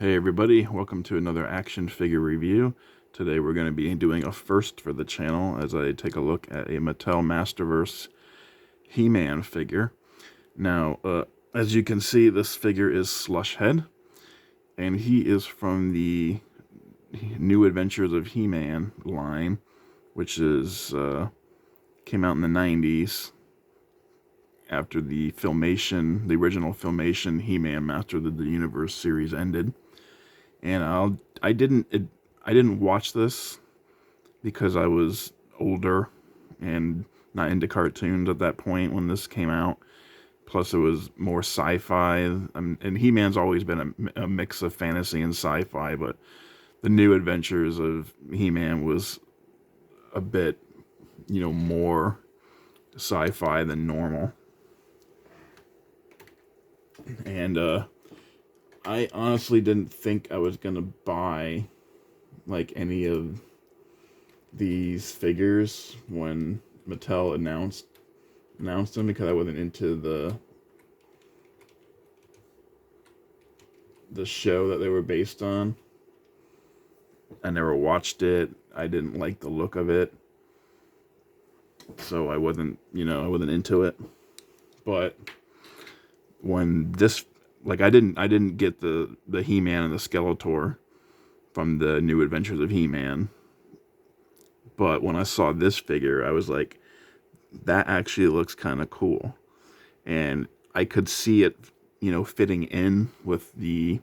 Hey everybody, welcome to another action figure review. Today we're going to be doing a first for the channel as I take a look at a Mattel Masterverse He-Man figure. Now, as you can see, this figure is Slush Head, and he is from the New Adventures of He-Man line, which is came out in the 90s after the original Filmation He-Man Master of the Universe series ended. And I didn't watch this because I was older and not into cartoons at that point when this came out. Plus, it was more sci-fi, and He-Man's always been a mix of fantasy and sci-fi, but the New Adventures of He-Man was a bit, more sci-fi than normal. And I honestly didn't think I was gonna buy like any of these figures when Mattel announced them, because I wasn't into the show that they were based on. I never watched it. I didn't like the look of it, so I wasn't into it. But when this, I didn't get the He-Man and the Skeletor from the New Adventures of He-Man. But when I saw this figure, I was like, that actually looks kind of cool. And I could see it, fitting in with the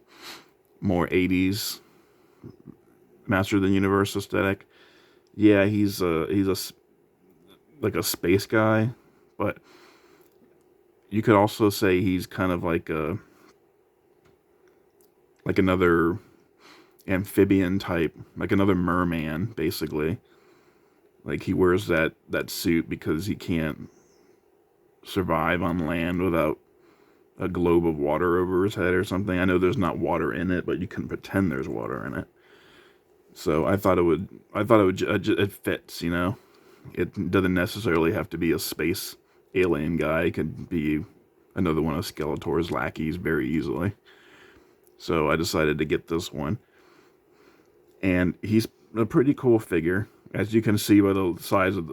more 80s Master of the Universe aesthetic. Yeah, he's like a space guy, but you could also say he's kind of like another amphibian type, like another merman, basically. Like, he wears that suit because he can't survive on land without a globe of water over his head or something. I know there's not water in it, but you can pretend there's water in it. So I thought it fits, It doesn't necessarily have to be a space alien guy. It could be another one of Skeletor's lackeys very easily. So I decided to get this one. And he's a pretty cool figure. As you can see by the size of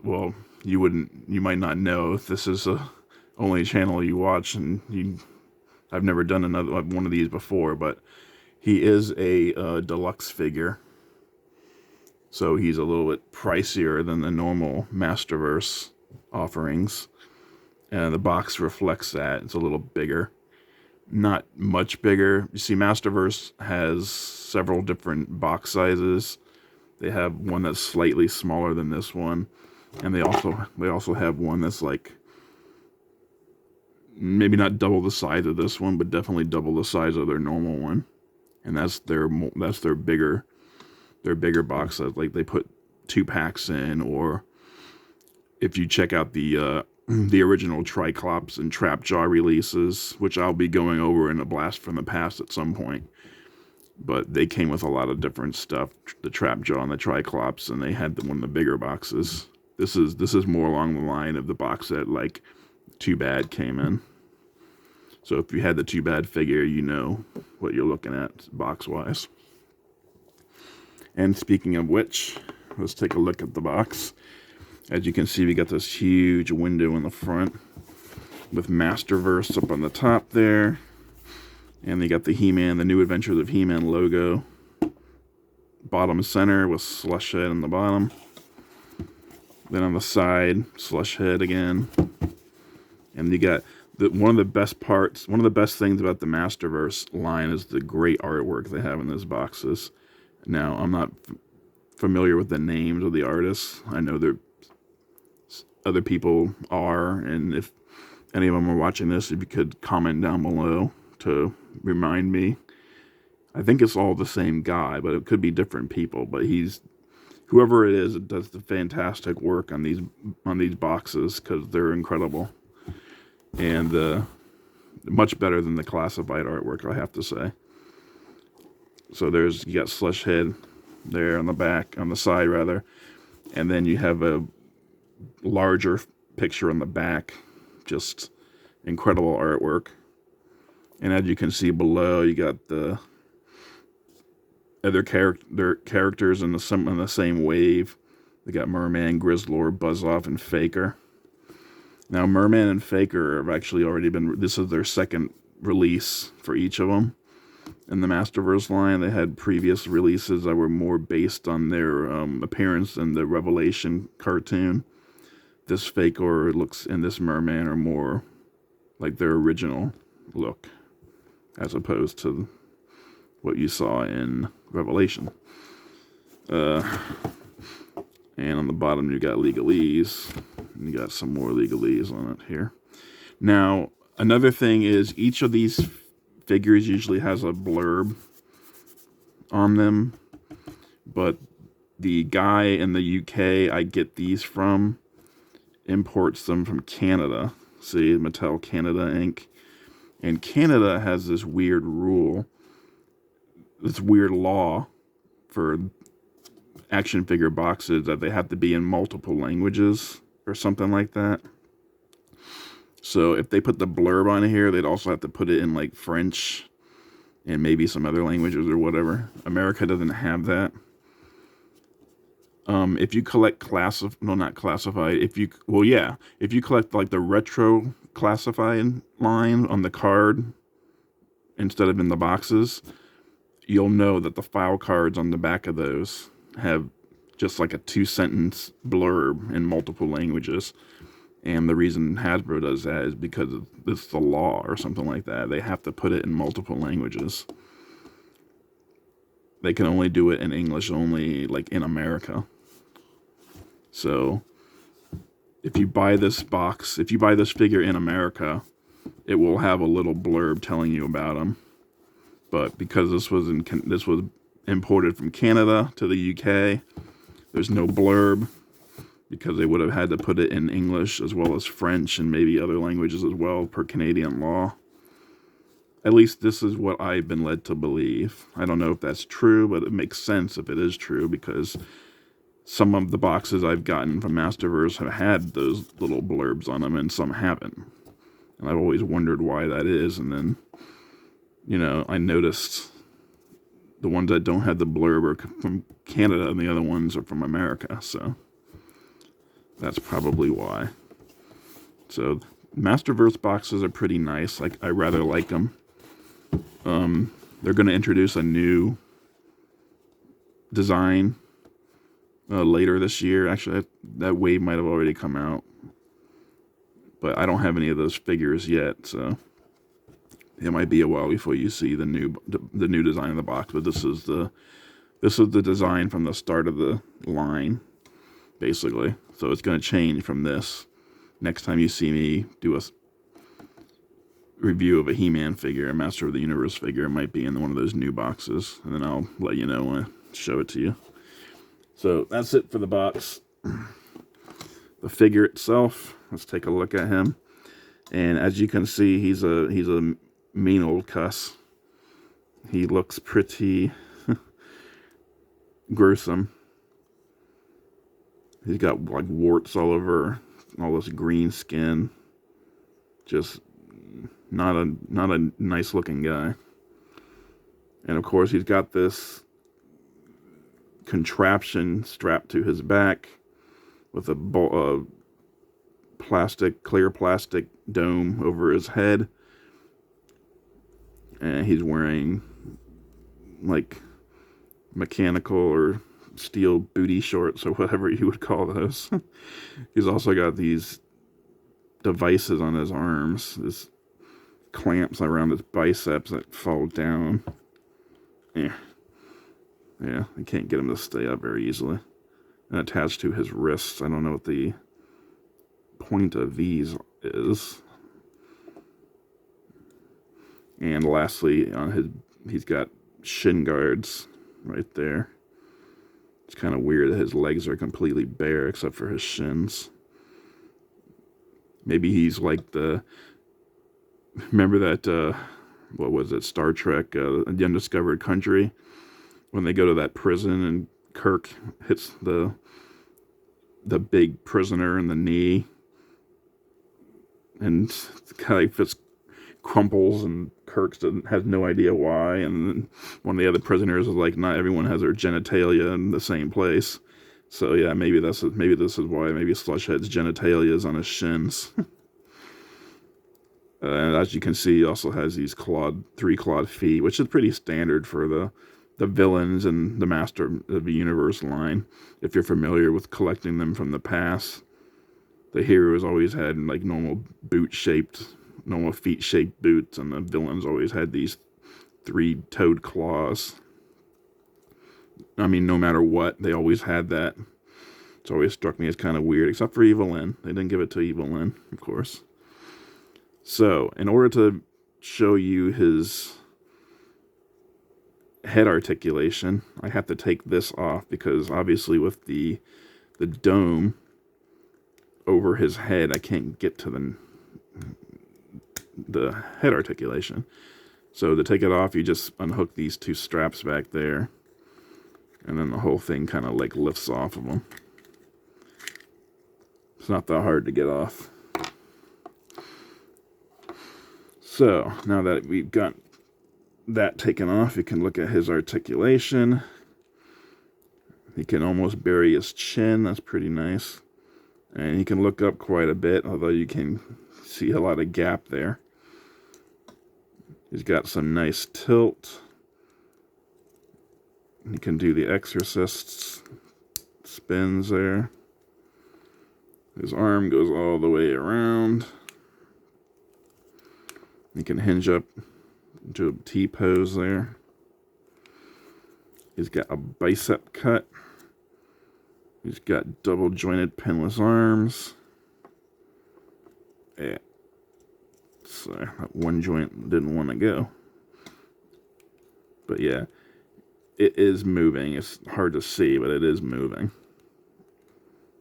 you might not know if this is the only channel you watch, and I've never done another one of these before, but he is a deluxe figure. So he's a little bit pricier than the normal Masterverse offerings. And the box reflects that. It's a little bigger. Not much bigger. You see, Masterverse has several different box sizes. They have one that's slightly smaller than this one, and they also have one that's like maybe not double the size of this one, but definitely double the size of their normal one. And that's their bigger box size. Like, they put 2 packs in, or if you check out the original Triclops and Trapjaw releases, which I'll be going over in a blast from the past at some point. But they came with a lot of different stuff, the Trapjaw and the Triclops, and they had one of the bigger boxes. This is more along the line of the box that, like, Too Bad came in. So if you had the Too Bad figure, you know what you're looking at box-wise. And speaking of which, let's take a look at the box. As you can see, we got this huge window in the front with Masterverse up on the top there. And they got the He-Man, the New Adventures of He-Man logo. Bottom center with Slush Head on the bottom. Then on the side, Slush Head again. And you got one of the best things about the Masterverse line is the great artwork they have in those boxes. Now, I'm not familiar with the names of the artists. I know other people are, and if any of them are watching this, if you could comment down below to remind me. I think it's all the same guy, but it could be different people. But whoever it is, it does the fantastic work on these boxes, because they're incredible, and much better than the classified artwork, I have to say. So you got Slush Head there on the side rather, and then you have a larger picture on the back, just incredible artwork. And as you can see below, you got the their characters in the same wave. They got Merman, Grizzlord, Buzzoff, and Faker. Now, Merman and Faker have actually already been. This is their second release for each of them. In the Masterverse line, they had previous releases that were more based on their appearance in the Revelation cartoon. This Faker looks and this Merman are more like their original look, as opposed to what you saw in Revelation. And on the bottom, you got legalese. And you got some more legalese on it here. Now, another thing is each of these figures usually has a blurb on them, but the guy in the UK I get these from imports them from Canada. See, Mattel Canada Inc. And Canada has this weird rule, this weird law for action figure boxes that they have to be in multiple languages or something like that. So if they put the blurb on here, they'd also have to put it in like French and maybe some other languages or whatever. America doesn't have that. If you collect not classified, if you collect like the retro classified line on the card instead of in the boxes, you'll know that the file cards on the back of those have just like a 2-sentence blurb in multiple languages. And the reason Hasbro does that is because it's the law or something like that. They have to put it in multiple languages. They can only do it in English only, like in America. So if you buy this figure in America, it will have a little blurb telling you about them. But because this was imported from Canada to the UK, there's no blurb, because they would have had to put it in English as well as French and maybe other languages as well per Canadian law. At least this is what I've been led to believe. I don't know if that's true, but it makes sense if it is true, because some of the boxes I've gotten from Masterverse have had those little blurbs on them and some haven't. And I've always wondered why that is. And then, I noticed the ones that don't have the blurb are from Canada and the other ones are from America. So that's probably why. So Masterverse boxes are pretty nice. I rather like them. They're going to introduce a new design later this year. Actually, that wave might have already come out, but I don't have any of those figures yet, so it might be a while before you see the new design of the box. But this is the design from the start of the line, basically. So it's going to change from this. Next time you see me do a review of a He-Man figure, a Master of the Universe figure, it might be in one of those new boxes, and then I'll let you know when I show it to you. So that's it for the box. The figure itself, let's take a look at him. And as you can see, he's a mean old cuss. He looks pretty gruesome. He's got like warts all over, all this green skin. Just not a nice looking guy. And of course, he's got this contraption strapped to his back with a clear plastic dome over his head. And he's wearing like mechanical or steel booty shorts or whatever you would call those. He's also got these devices on his arms, this clamps around his biceps that fall down. Yeah, you can't get him to stay up very easily. And attached to his wrists, I don't know what the point of these is. And lastly, he's got shin guards right there. It's kind of weird that his legs are completely bare except for his shins. Maybe he's like remember that, what was it, Star Trek, The Undiscovered Country? When they go to that prison and Kirk hits the big prisoner in the knee. And kind of fits crumples, and Kirk has no idea why. And then one of the other prisoners is like, not everyone has their genitalia in the same place. So yeah, maybe this is why. Maybe Slushhead's genitalia is on his shins. And as you can see, he also has these three clawed feet, which is pretty standard for the villains and the Master of the Universe line. If you're familiar with collecting them from the past, the heroes always had like normal feet-shaped boots, and the villains always had these three-toed claws. I mean, no matter what, they always had that. It's always struck me as kind of weird, except for Evil Lyn. They didn't give it to Evil Lyn, of course. So, in order to show you his head articulation, I have to take this off, because obviously with the dome over his head, I can't get to the head articulation. So to take it off, you just unhook these two straps back there, and then the whole thing kind of like lifts off of them. It's not that hard to get off. So now that we've got that taken off, you can look at his articulation. He can almost bury his chin. That's pretty nice. And he can look up quite a bit, although you can see a lot of gap there. He's got some nice tilt. He can do the Exorcist's spins there. His arm goes all the way around. He can hinge up into a T-pose there. He's got a bicep cut. He's got double jointed pinless arms. Yeah. So that one joint didn't want to go. But yeah, it is moving. It's hard to see, but it is moving.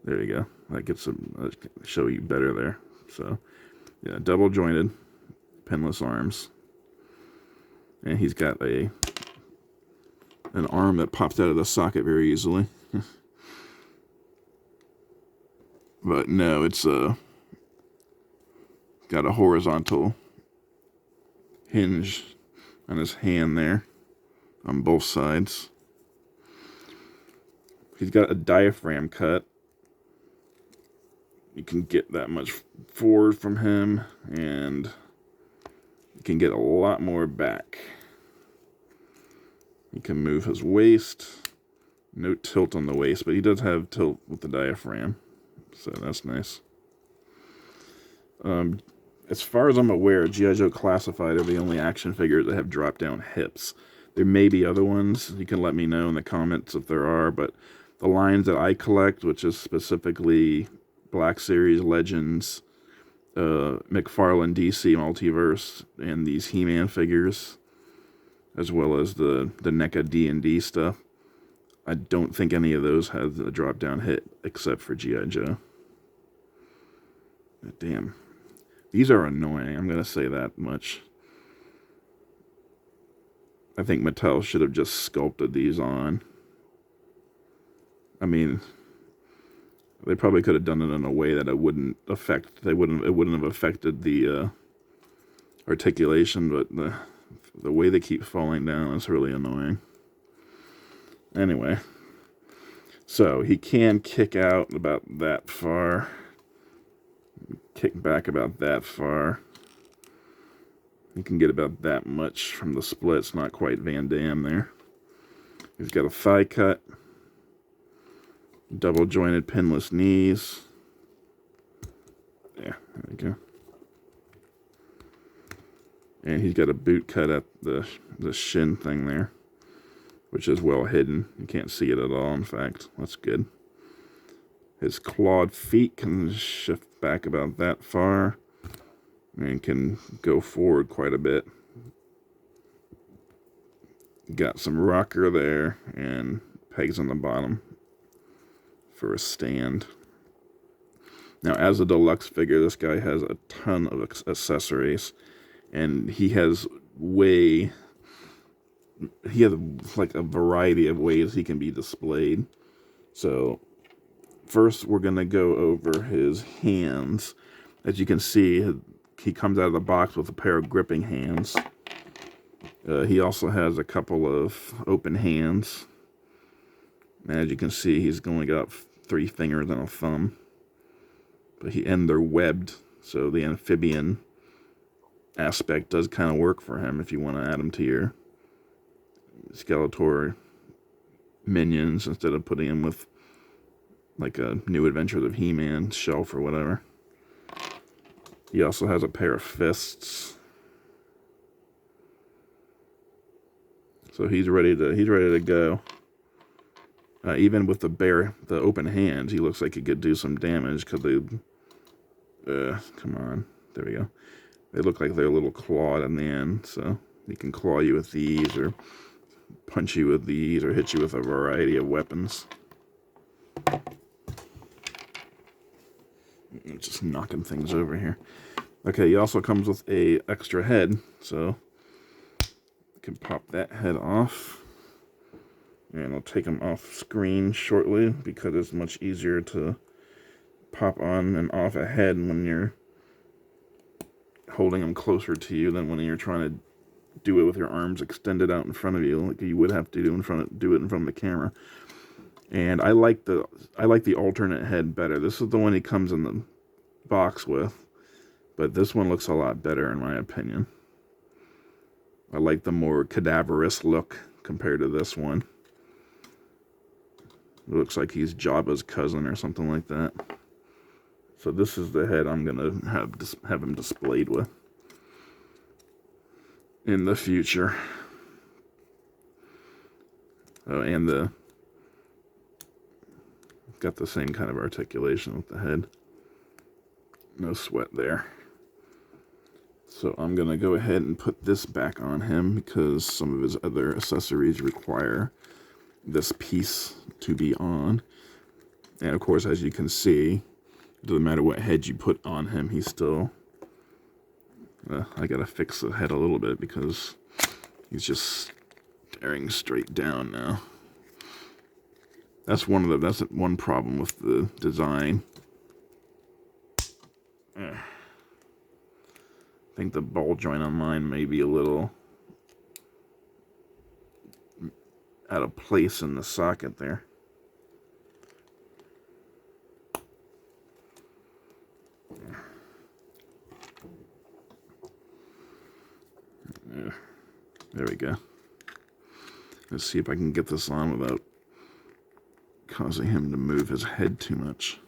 There you go. That gets show you better there. So yeah, double jointed pinless arms. And he's got an arm that pops out of the socket very easily. But no, it's got a horizontal hinge on his hand there on both sides. He's got a diaphragm cut. You can get that much forward from him, and you can get a lot more back. You can move his waist. No tilt on the waist, but he does have tilt with the diaphragm. So that's nice. As far as I'm aware, G.I. Joe Classified are the only action figures that have drop-down hips. There may be other ones. You can let me know in the comments if there are, but the lines that I collect, which is specifically Black Series, Legends, McFarlane DC Multiverse, and these He-Man figures, as well as the NECA D&D stuff, I don't think any of those have a drop-down hit, except for G.I. Joe. But damn. These are annoying, I'm going to say that much. I think Mattel should have just sculpted these on. I mean, they probably could have done it in a way that it wouldn't have affected the articulation, but the way they keep falling down is really annoying. Anyway, so he can kick out about that far, kick back about that far. You can get about that much from the splits, not quite Van Damme there. He's got a thigh cut, double jointed pinless knees. Yeah, there we go. And he's got a boot cut at the shin thing there, which is well hidden. You can't see it at all, in fact. That's good. His clawed feet can shift back about that far and can go forward quite a bit. Got some rocker there and pegs on the bottom for a stand. Now, as a deluxe figure, this guy has a ton of accessories, and he has like a variety of ways he can be displayed. So first we're going to go over his hands. As you can see, he comes out of the box with a pair of gripping hands. He also has a couple of open hands. As you can see, he's only got 3 fingers and a thumb. And they're webbed, so the amphibian aspect does kind of work for him if you want to add him to your Skeletor minions instead of putting him with like a New Adventures of He-Man shelf or whatever. He also has a pair of fists. So he's ready to go. Even with the open hands, he looks like he could do some damage because they, come on, there we go. They look like they're a little clawed in the end, so he can claw you with these, or punch you with these, or hit you with a variety of weapons. I'm just knocking things over here. Okay, he also comes with a extra head, so you can pop that head off. And I'll take him off screen shortly because it's much easier to pop on and off a head when you're holding him closer to you than when you're trying to do it with your arms extended out in front of you, like you would have to do it in front of the camera. And I like the alternate head better. This is the one he comes in the box with, but this one looks a lot better in my opinion. I like the more cadaverous look compared to this one. It looks like he's Jabba's cousin or something like that. So this is the head I'm gonna have him displayed with in the future. Oh, and got the same kind of articulation with the head. No sweat there. So I'm gonna go ahead and put this back on him because some of his other accessories require this piece to be on. And of course, as you can see, it doesn't matter what head you put on him, he's still... I gotta fix the head a little bit because he's just staring straight down now. That's one problem with the design. I think the ball joint on mine may be a little out of place in the socket there. There we go. Let's see if I can get this on without causing him to move his head too much.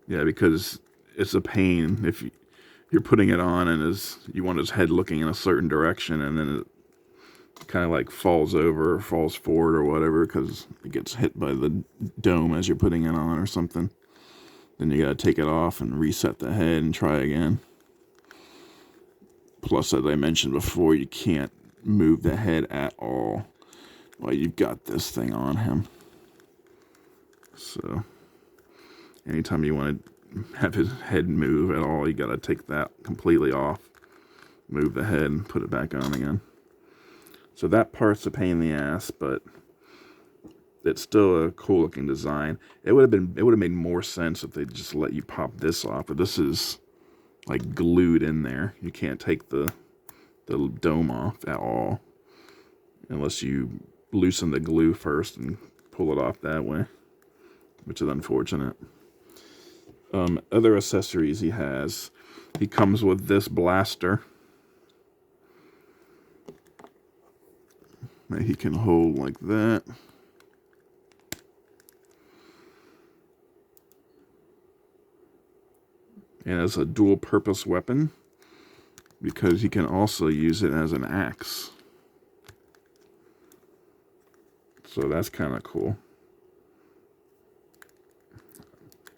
Yeah, because it's a pain if you're putting it on and you want his head looking in a certain direction, and then it kind of like falls over or falls forward or whatever because it gets hit by the dome as you're putting it on or something. Then you gotta take it off and reset the head and try again. Plus, as I mentioned before, you can't move the head at all while you've got this thing on him. So, anytime you want to have his head move at all, you gotta take that completely off, move the head, and put it back on again. So that part's a pain in the ass, but it's still a cool looking design. It would have made more sense if they just let you pop this off, but this is like glued in there. You can't take the dome off at all unless you loosen the glue first and pull it off that way, which is unfortunate. Other accessories he has. He comes with this blaster that he can hold like that. And it's a dual purpose weapon because he can also use it as an axe. So that's kind of cool.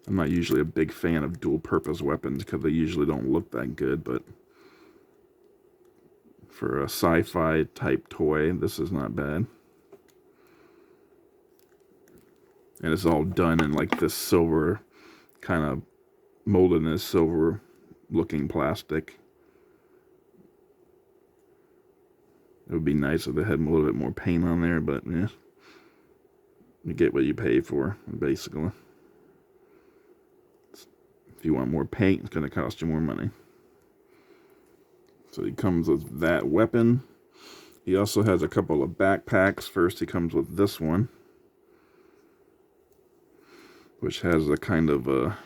I'm not usually a big fan of dual purpose weapons because they usually don't look that good, but for a sci-fi type toy, this is not bad. And it's all done in like this silver, kind of molded in this silver looking plastic. It would be nice if they had a little bit more paint on there, but yeah, you get what you pay for, basically. If you want more paint, it's going to cost you more money. So he comes with that weapon. He also has a couple of backpacks. First, he comes with this one, which has a kind of a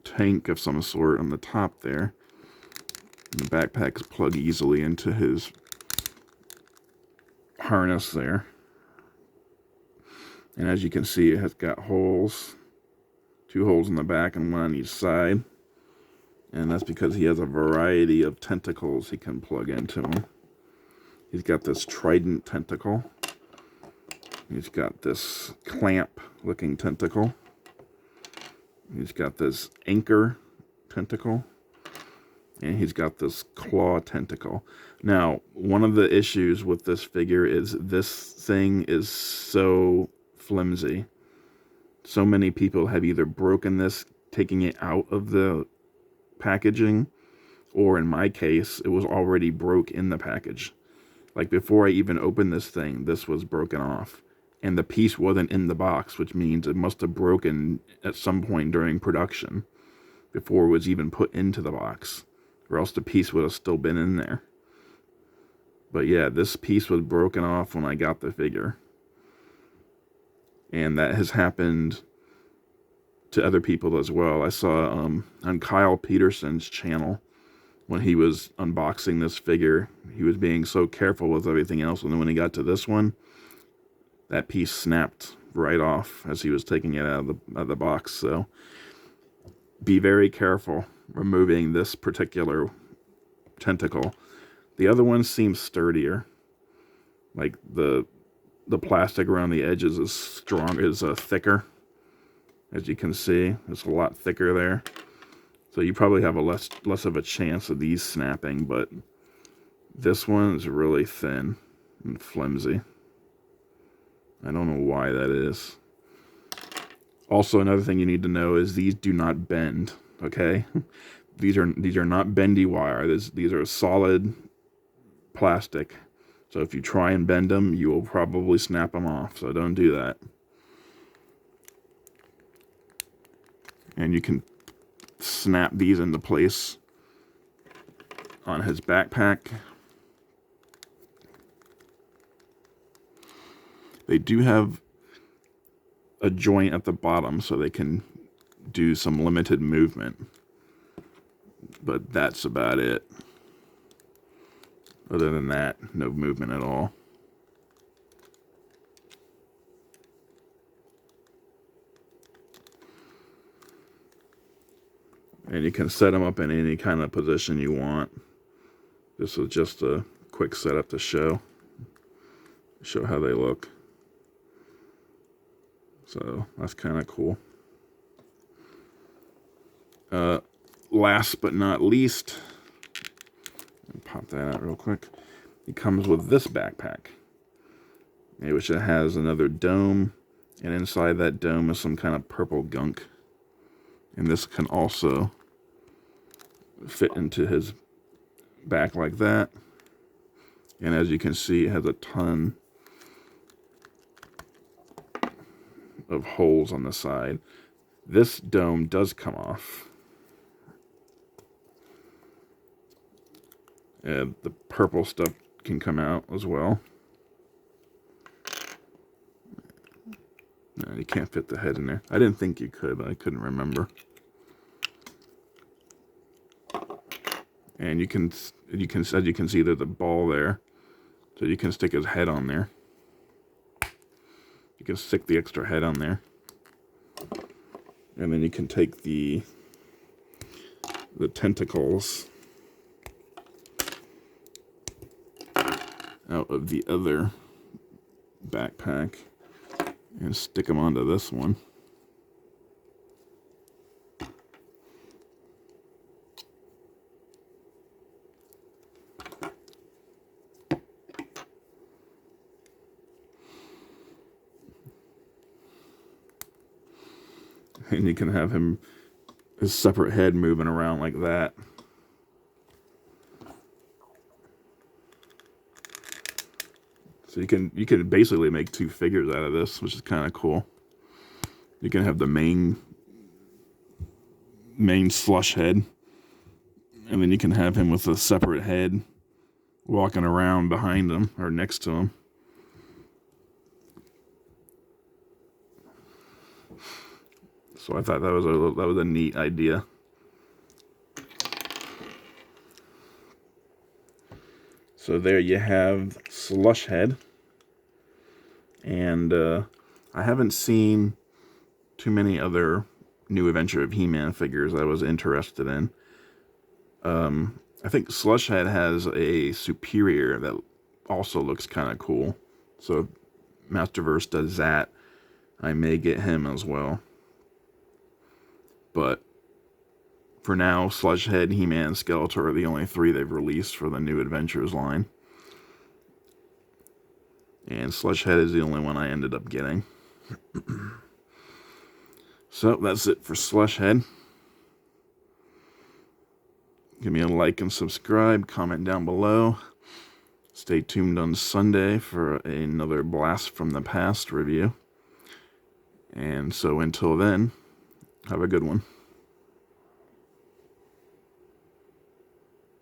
tank of some sort on the top there. And the backpacks plug easily into his harness there. And as you can see, it has got holes, 2 holes in the back and 1 on each side. And that's because he has a variety of tentacles he can plug into him. He's got this trident tentacle. He's got this clamp-looking tentacle. He's got this anchor tentacle. And he's got this claw tentacle. Now, one of the issues with this figure is this thing is so flimsy. So many people have either broken this, taking it out of the packaging, or in my case, it was already broke in the package. Like before I even opened this thing, this was broken off. And the piece wasn't in the box, which means it must have broken at some point during production before it was even put into the box, or else the piece would have still been in there. But yeah, this piece was broken off when I got the figure. And that has happened to other people as well. I saw on Kyle Peterson's channel, when he was unboxing this figure, he was being so careful with everything else, and then when he got to this one, that piece snapped right off as he was taking it out of the box. So be very careful removing this particular tentacle. The other one seems sturdier. Like the plastic around the edges is thicker. As you can see, it's a lot thicker there. So you probably have a less of a chance of these snapping, but this one is really thin and flimsy. I don't know why that is. Also, another thing you need to know is these do not bend, okay? These are not bendy wire. These are solid plastic. So if you try and bend them, you will probably snap them off. So don't do that. And you can snap these into place on his backpack. They do have a joint at the bottom so they can do some limited movement. But that's about it. Other than that, no movement at all. And you can set them up in any kind of position you want. This was just a quick setup to show how they look. So that's kind of cool. Last but not least, pop that out real quick. He comes with this backpack, which has another dome, and inside that dome is some kind of purple gunk. And this can also fit into his back like that. And as you can see, it has a ton of holes on the side. This dome does come off. And the purple stuff can come out as well. No, you can't fit the head in there. I didn't think you could, but I couldn't remember. And you can as you can see, there's a ball there, so you can stick his head on there. You can stick the extra head on there, and then you can take the tentacles out of the other backpack and stick them onto this one. And you can have his separate head moving around like that. So you can basically make 2 figures out of this, which is kind of cool. You can have the main Slush head, And then you can have him with a separate head walking around behind him or next to him. So I thought that was a neat idea. So there you have Slush Head. And I haven't seen too many other New Adventure of He-Man figures I was interested in. I think Slush Head has a superior that also looks kind of cool. So if Masterverse does that, I may get him as well. But for now, Slush Head, He-Man, and Skeletor are the only three they've released for the New Adventures line. And Slush Head is the only one I ended up getting. So that's it for Slush Head. Give me a like and subscribe, comment down below. Stay tuned on Sunday for another Blast from the Past review. And so until then, have a good one.